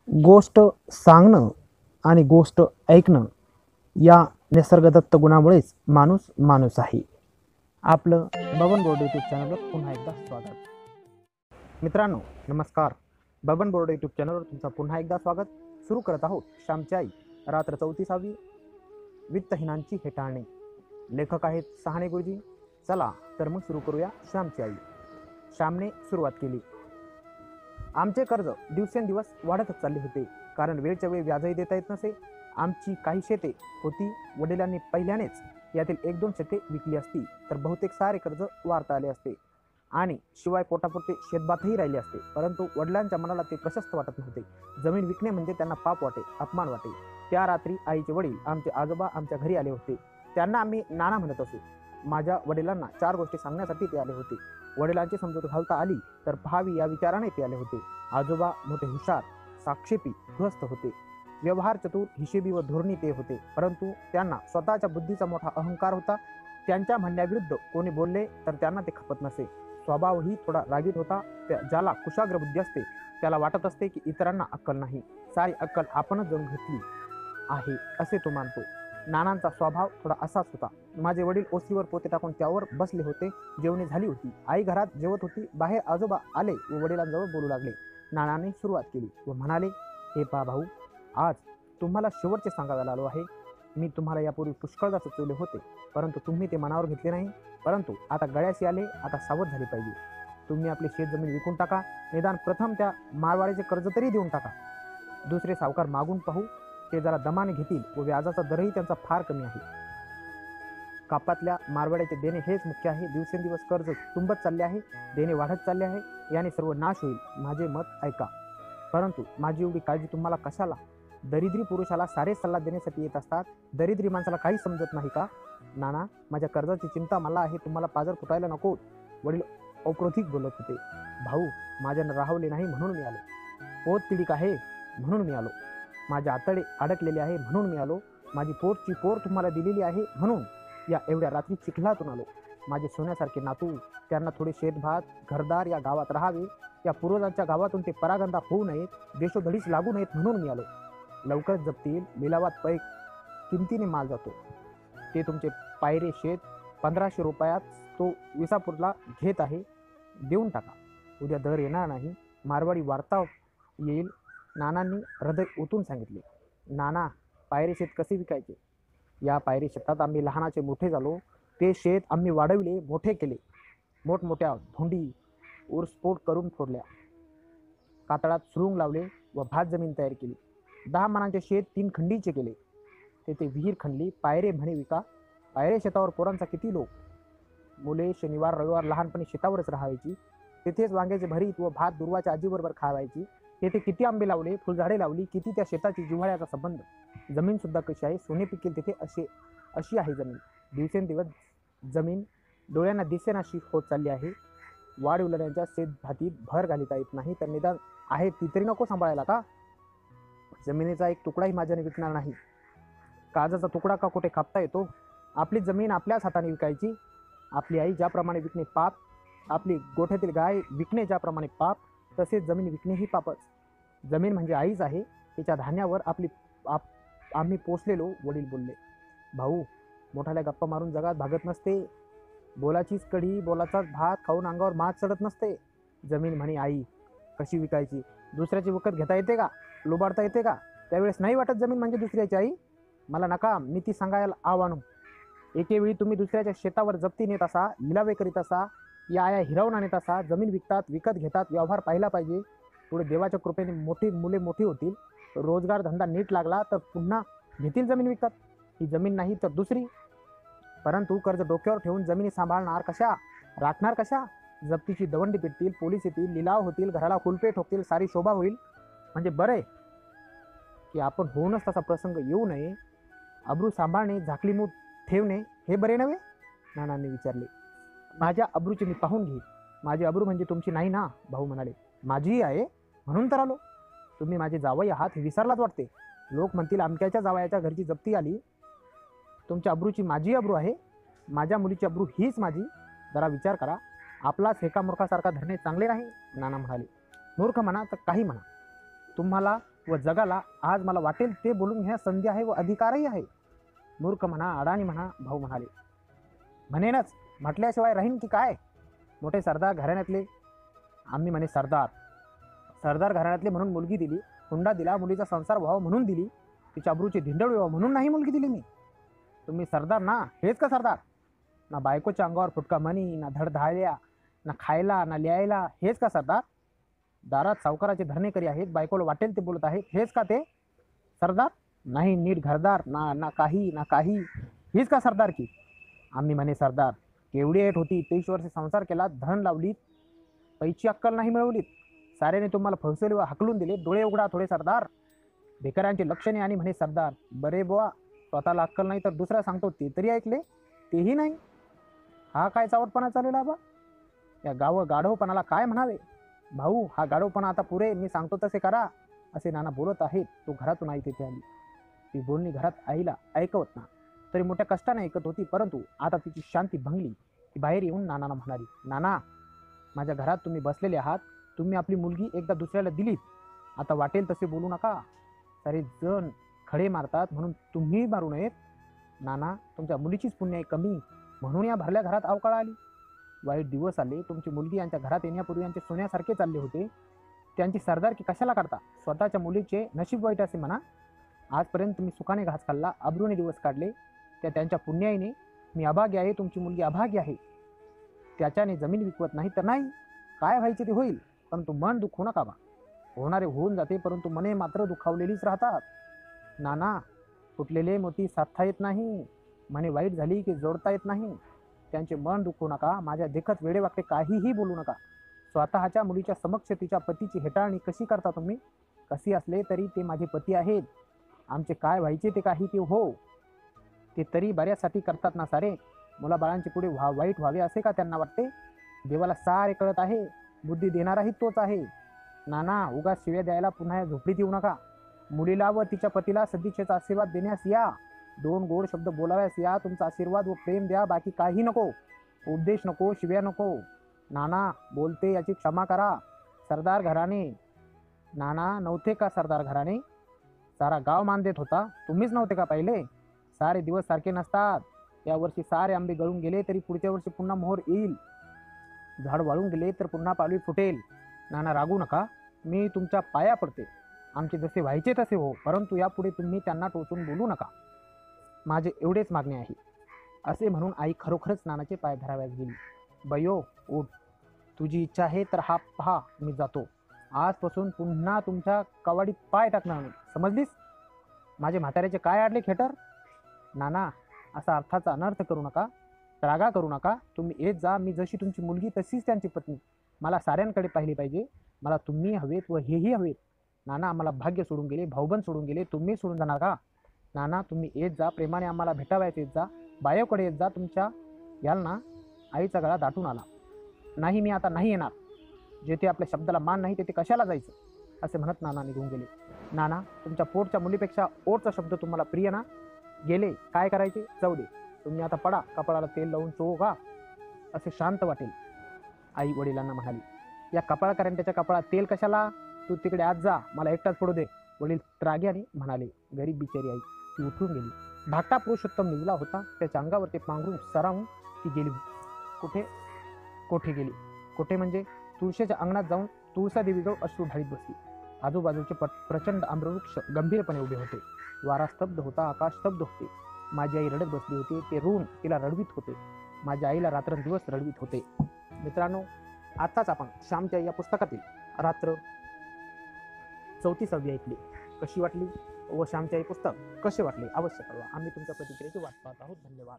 गोष्ट सांगणं आणि गोष्ट ऐकणं या निसर्गदत्त गुणामुळेच माणूस माणूस आहे. आपलं बबन बोर्ड यूट्यूब चॅनलवर पुन्हा एकदा स्वागत. मित्रांनो नमस्कार. बबन बोर्ड यूट्यूब चॅनलवर तुमचं पुन्हा एकदा स्वागत. सुरू करत आहोत श्यामची आई, रात्र 34वी, वित्तहीनांची हेटाळणी. लेखक आहेत सहाणे गुरुजी. चला तर मग सुरू करूया श्यामची आई. श्यामने सुरुवात केली. आमचे कर्ज दिवसेंदिवस वाढतच चालले होते, कारण वेळच्या वेळी व्याजही देता येत नसे. आमची काही शेते होती, वडिलांनी पहिल्यानेच यातील 1-2 शेते विकली असती तर बहुतेक सारे कर्ज वाढता आले असते आणि शिवाय पोटापुरते शेतभातही राहिले असते. परंतु वडिलांच्या मनाला ते प्रशस्त वाटत नव्हते. जमीन विकणे म्हणजे त्यांना पाप वाटे, अपमान वाटे. त्या रात्री आईचे वडील, आमचे आजोबा आमच्या घरी आले होते. त्यांना आम्ही नाना म्हणत असू. माझ्या वडिलांना 4 गोष्टी सांगण्यासाठी ते आले होते. वडिलांची समजूत घालता आली तर पहावी या विचाराने ते आले होते. आजोबा मोठे हुशार, साक्षेपी, गृहस्थ होते. व्यवहार चतुर, हिशेबी व धोरणी ते होते. परंतु त्यांना स्वतःच्या बुद्धीचा मोठा अहंकार होता. त्यांच्या म्हणण्याविरुद्ध कोणी बोलले तर त्यांना ते खपत नसे. स्वभावही थोडा रागीट होता. ज्याला कुशाग्र बुद्धी असते त्याला वाटत असते की इतरांना अक्कल नाही, सारी अक्कल आपणच जणू घेतली आहे असे तो मानतो. नानांचा स्वभाव थोडा असाच होता. माझे वडील ओसरीवर पोते टाकून त्यावर बसले होते. जेवणी झाली होती. आई घरात जेवत होती. बाहेर आजोबा आले व वडिलांजवळ बोलू लागले. नानाने सुरुवात केली व म्हणाले, हे पहा भाऊ, आज तुम्हाला शेवटचे सांगायला आलो आहे. मी तुम्हाला यापूर्वी पुष्कळदा सुचवले होते, परंतु तुम्ही ते मनावर घेतले नाही. परंतु आता गळ्याशी आले, आता सावध झाले पाहिजे. तुम्ही आपली शेतजमीन विकून टाका. निदान प्रथम त्या मारवाडीचे कर्ज तरी देऊन टाका. दुसरे सावकार मागून पाहू, ते जरा दमाने घेतील व व्याजाचा दरही त्यांचा फार कमी आहे. कापातल्या मारवाड्याचे देणे हेच मुख्य आहे. दिवसेंदिवस कर्ज तुंबत चालले आहे, देणे वाढत चालले आहे. याने सर्व नाश होईल. माझे मत ऐका. परंतु माझी एवढी काळजी तुम्हाला कशाला? दरिद्री पुरुषाला सारे सल्ला देण्यासाठी येत असतात. दरिद्री माणसाला काही समजत नाही का? नाना, माझ्या कर्जाची चिंता मला आहे, तुम्हाला पाजर फुटायला नको. वडील अक्रोधिक बोलत होते. भाऊ, माझ्यानं राहवले नाही म्हणून मी आलो. पोट तिडीक आहे म्हणून मी आलो. माझे आतडे अडकलेले आहे म्हणून मी आलो. माझी पोटची पोर तुम्हाला दिलेली आहे म्हणून या एवढ्या रात्री चिखलातून आलो. माझे सोन्यासारखे नातू, त्यांना थोडे शेतभात, घरदार या गावात राहावे. या पूर्वजांच्या गावातून ते परागंदा होऊ नयेत, देशोधडीस लागू नयेत म्हणून मी आलो. लवकरच जपतील. लिलावात पैक किमतीने माल जातो. ते तुमचे पायरे शेत 1500 रुपयात तो विसापूरला घेत आहे, देऊन टाका. उद्या दर येणार नाही. मारवाडी वार्ता येईल. नानांनी हृदय ओतून सांगितले. नाना, पायरे शेत कसे विकायचे? या पायरी शेतात आम्ही लहानाचे मोठे झालो. ते शेत आम्ही वाढविले, मोठे केले. मोठमोठ्या धोंडी उरस्फोट करून फोडल्या. कातळात सुरुंग लावले व भात जमीन तयार केली. 10 मनांचे शेत 3 खंडीचे केले. तेथे विहीर खणली. पायरे म्हणे विका. पायरे शेतावर पोरांचा किती लोक. मुले शनिवार रविवार लहानपणी शेतावरच राहायची. तेथेच वांग्याचे भरीत व भात दुर्वाच्या आजीबरोबर खावायची. तेथे किती आंबे लावले, फुलझाडे लावली, किती त्या शेताची जिव्हाळ्याचा संबंध. जमीन सुद्धा कशी आहे, सोने पिकेल तिथे अशी आहे जमीन. दिवसेंदिवस जमीन डोळ्यांना दिसेनाशी होत चालली आहे. वाढविलेल्यांच्या शेतभातीत भर घालिता येत नाही, तर निदान आहे ती तरी नको सांभाळायला का? जमिनीचा एक तुकडाही माझ्याने विकणार नाही. काजाचा तुकडा का कुठे कापता येतो? आपली जमीन आपल्याच हाताने विकायची. आपली आई ज्याप्रमाणे विकणे पाप, आपली गोठ्यातील गाय विकणे ज्याप्रमाणे पाप, तसेच जमीन विकणे ही पापच. जमीन म्हणजे आईच आहे. तिच्या धान्यावर आम्ही पोचलेलो. वडील बोलले. भाऊ, मोठाल्या गप्पा मारून जगात भागत नसते. बोलाचीच कढी, बोलाचाच भात खाऊन अंगावर मात चढत नसते. जमीन म्हणे आई. कशी विकायची? दुसऱ्याची विकत घेता येते का? लुबाडता येते का? त्यावेळेस नाही वाटत जमीन म्हणजे दुसऱ्याची आई? मला नका नीती सांगायला आव्हानू. एकेवेळी तुम्ही दुसऱ्याच्या शेतावर जप्ती नेत असा, लिलावे करीत असा, या आया हिरावून आणत असा. जमीन विकतात, विकत घेतात. व्यवहार पाहिला पाहिजे. पुढे देवाच्या कृपेने मुले मोठी होतील. रोजगार धंदा नीट लागला तर पुन्हा घेतील जमीन विकत. ही जमीन नाही तर दुसरी. परंतु कर्ज डोक्यावर ठेवून जमिनी सांभाळणार कशा, राखणार कशा? जप्तीची दवंडी पेटतील, पोलीस येतील, लिलाव होतील, घराला कुलपे ठोकतील, सारी शोभा होईल. म्हणजे बरं आहे की आपण होऊनच तसा प्रसंग येऊ नये. अब्रू सांभाळणे, झाकली मूठ ठेवणे हे बरे नव्हे? नानांनी विचारले. माझ्या अब्रूची मी पाहून घेईन. माझी अब्रू म्हणजे तुमची नाही ना? भाऊ म्हणाले. माझीही आहे म्हणून तर आलो. तुम्ही माझे जावई आहात हे विसरलाच वाटते. लोक म्हणतील अमक्याच्या जावयाच्या घरची जप्ती आली. तुमच्या अब्रूची माझी अब्रू आहे. माझ्या मुलीची अब्रू हीच माझी. जरा विचार करा. आपलाच एका मूर्खासारखा धरणे चांगले नाही. नाना म्हणाले. मूर्ख म्हणा तर काही म्हणा, तुम्हाला व जगाला आज मला वाटेल ते बोलून घ्या संधी आहे व अधिकारही आहे. मूर्ख म्हणा, अडाणी म्हणा, भाऊ म्हणाले. म्हणेनच, म्हटल्याशिवाय राहीन की काय. मोठे सरदार घराण्यातले आम्ही म्हणे सरदार घराण्यातले म्हणून मुलगी दिली, हुंडा दिला, मुलीचा संसार व्हावा म्हणून दिली, तिच्या अब्रूची धिंडळ व्हावं म्हणून नाही मुलगी दिली मी. तुम्ही सरदार ना, हेच का सरदार? ना बायकोच्या अंगावर फुटका मणी, ना धडधाळ्या, ना खायला ना लिहायला, हेच का सरदार? दारात सावकाराचे धरणेकरी आहेत, बायकोला वाटेल ते बोलत आहेत, हेच का ते सरदार? नाही नीट घरदार, ना काही, हीच का सरदार की? आम्ही म्हणे सरदार. केवढी ऐट होती, 23 वर्षे संसार केला, धन लावलीत, पैची अक्कल नाही मिळवलीत, साऱ्याने तुम्हाला फसवले व हाकलून दिले. डोळे उघडा थोडे सरदार. भिकाऱ्यांची लक्षणे आणि म्हणे सरदार. बरे बुवा, स्वतःला अक्कल नाही तर दुसऱ्या सांगतो ते तरी ऐकले, तेही नाही. हा काय चावटपणा चाललेला बा? या गाढवपणाला काय म्हणावे? भाऊ, हा गाढवपणा आता पुरे, मी सांगतो तसे करा, असे नाना बोलत आहेत. तो घरातून आई तिथे आली. ती बोलणी घरात आईला ऐकवत ना, तरी मोठ्या कष्टाने ऐकत होती, परंतु आता तिची शांती भंगली. ती बाहेर येऊन नानाला म्हणाली, नाना, माझ्या घरात तुम्ही बसलेले आहात, तुम्ही आपली मुलगी एकदा दुसऱ्याला दिलीत, आता वाटेल तसे बोलू नका. सारे जण खडे मारतात म्हणून तुम्ही मारू नयेत. नाना, तुमच्या मुलीचीच पुण्य आहे कमी, म्हणून या भरल्या घरात अवकाळ आली. वाईट दिवस आले. तुमची मुलगी यांच्या घरात येण्यापूर्वी यांचे सोन्यासारखे चालले होते. त्यांची सरदारकी कशाला करता? स्वतःच्या मुलीचे नशीब वाईट असे म्हणा. आजपर्यंत तुम्ही सुखाने घास खाल्ला, अब्रूने दिवस काढले, त्यांच्या पुण्याईने मी अभाग्य आहे, तुमची मुलगी अभाग्य आहे. त्याच्याने जमीन विकवत नाही तर नाही, काय व्हायचे ते होईल, परंतु मन दुखवू नका बा. होणारे होऊन जाते, परंतु मने मात्र दुखावलेलीच राहतात. नाना, फुटलेले मोती साधता येत नाही, मने वाईट झाली की जोडता येत नाही. त्यांचे मन दुखवू नका. माझ्या देखत वेडेवाकडे काहीही बोलू नका. स्वतःच्या मुलीच्या समक्ष तिच्या पतीची हेटाळणी कशी करता तुम्ही? कशी असले तरी ते माझे पती आहेत. आमचे काय व्हायचे ते काही ते हो, ते तरी बऱ्यासाठी करतात ना सारे. मुलाबाळांचे पुढे वाईट व्हावे असे का त्यांना वाटते? देवाला सारे कळत आहे, बुद्धी देणाराही तोच आहे. नाना, उगाच शिव्या द्यायला पुन्हा झोपडीत येऊ नका. मुलीला व तिच्या पतीला सदिच्छेचा आशीर्वाद देण्यास या. 2 गोड शब्द बोलाव्यास या. तुमचा आशीर्वाद व प्रेम द्या, बाकी काही नको. उपदेश नको, शिव्या नको. नाना, बोलते याची क्षमा करा. सरदार घराणे. नाना, नव्हते का सरदार घराणे? सारा गाव मान देत होता, तुम्हीच नव्हते का पहिले? सारे दिवस सारखे नसतात. या वर्षी सारे आंबे गळून गेले तरी पुढच्या वर्षी पुन्हा मोहर येईल. झाड वाळून गेले तर पुन्हा पालवी फुटेल. नाना, रागू नका, मी तुमच्या पाया पडते. आमचे जसे व्हायचे तसे हो, परंतु यापुढे तुम्ही त्यांना टोचून बोलू नका. माझे एवढेच मागणे आहे. असे म्हणून आई खरोखरच नानाचे पाय धराव्यास गेली. बयो, उठ, तुझी इच्छा आहे तर हा पहा, मी जातो. आजपासून पुन्हा तुमच्या कवाडीत पाय टाकणार नाही, समजलीस? माझे म्हाताऱ्याचे काय आडले खेटर? नाना, असा अर्थाचा अनर्थ करू नका, रागा करू नका. तुम्ही येत जा. मी जशी तुमची मुलगी तशीच त्यांची पत्नी. मला साऱ्यांकडे पाहिली पाहिजे. मला तुम्ही हवेत व हेही हवेत. नाना, आम्हाला भाग्य सोडून गेले, भाऊबंद सोडून गेले, तुम्ही सोडून जाणार का? नाना, तुम्ही येत जा, प्रेमाने आम्हाला भेटावयास येत जा. बायोकडे येत जा. तुमच्या याल ना. आईचा गळा दाटून आला. नाही, मी आता नाही येणार. जेथे आपल्या शब्दाला मान नाही तेथे कशाला जायचं, असे म्हणत नाना निघून गेले. नाना, तुमच्या पोटच्या मुलीपेक्षा ओटचा शब्द तुम्हाला प्रिय ना? गेले, काय करायचे जाऊ दे. तुम्ही आता पडा, कपाळाला तेल लावून चोळू का, असे शांत वाटेल. आई वडिलांना म्हणाली, या कपाळकरंट्याच्या कपाळात तेल कशाला? तू तिकडे आज जा, मला एकटाच पडू दे. वडील त्राग्याने म्हणाले. गरीब बिचारी आई. ती उठून गेली. धाकटा पुरुषोत्तम निजला होता. त्याच्या अंगावर ते पांघरून सरावून ती गेली. कोठे गेली? कोठे म्हणजे तुळशीच्या अंगणात जाऊन तुळसा देवीजवळ अश्रू ढाळीत बसली. आजूबाजूचे प्रचंड आम्रवृक्ष गंभीरपणे उभे होते. वारा स्तब्ध होता, आकाश स्तब्ध होते. माझी आई रडत बसली होती. ते ऋण तिला रडवीत होते. माझ्या आईला रात्रंदिवस रडवीत होते. मित्रांनो, आत्ताच आपण श्यामच्या या पुस्तकातील रात्र 34वी ऐकली. कशी वाटली व श्यामच्या हे पुस्तक कसे वाटले अवश्य कळवा. आम्ही तुमच्या प्रतिक्रियेची वाट पाहत आहोत. धन्यवाद.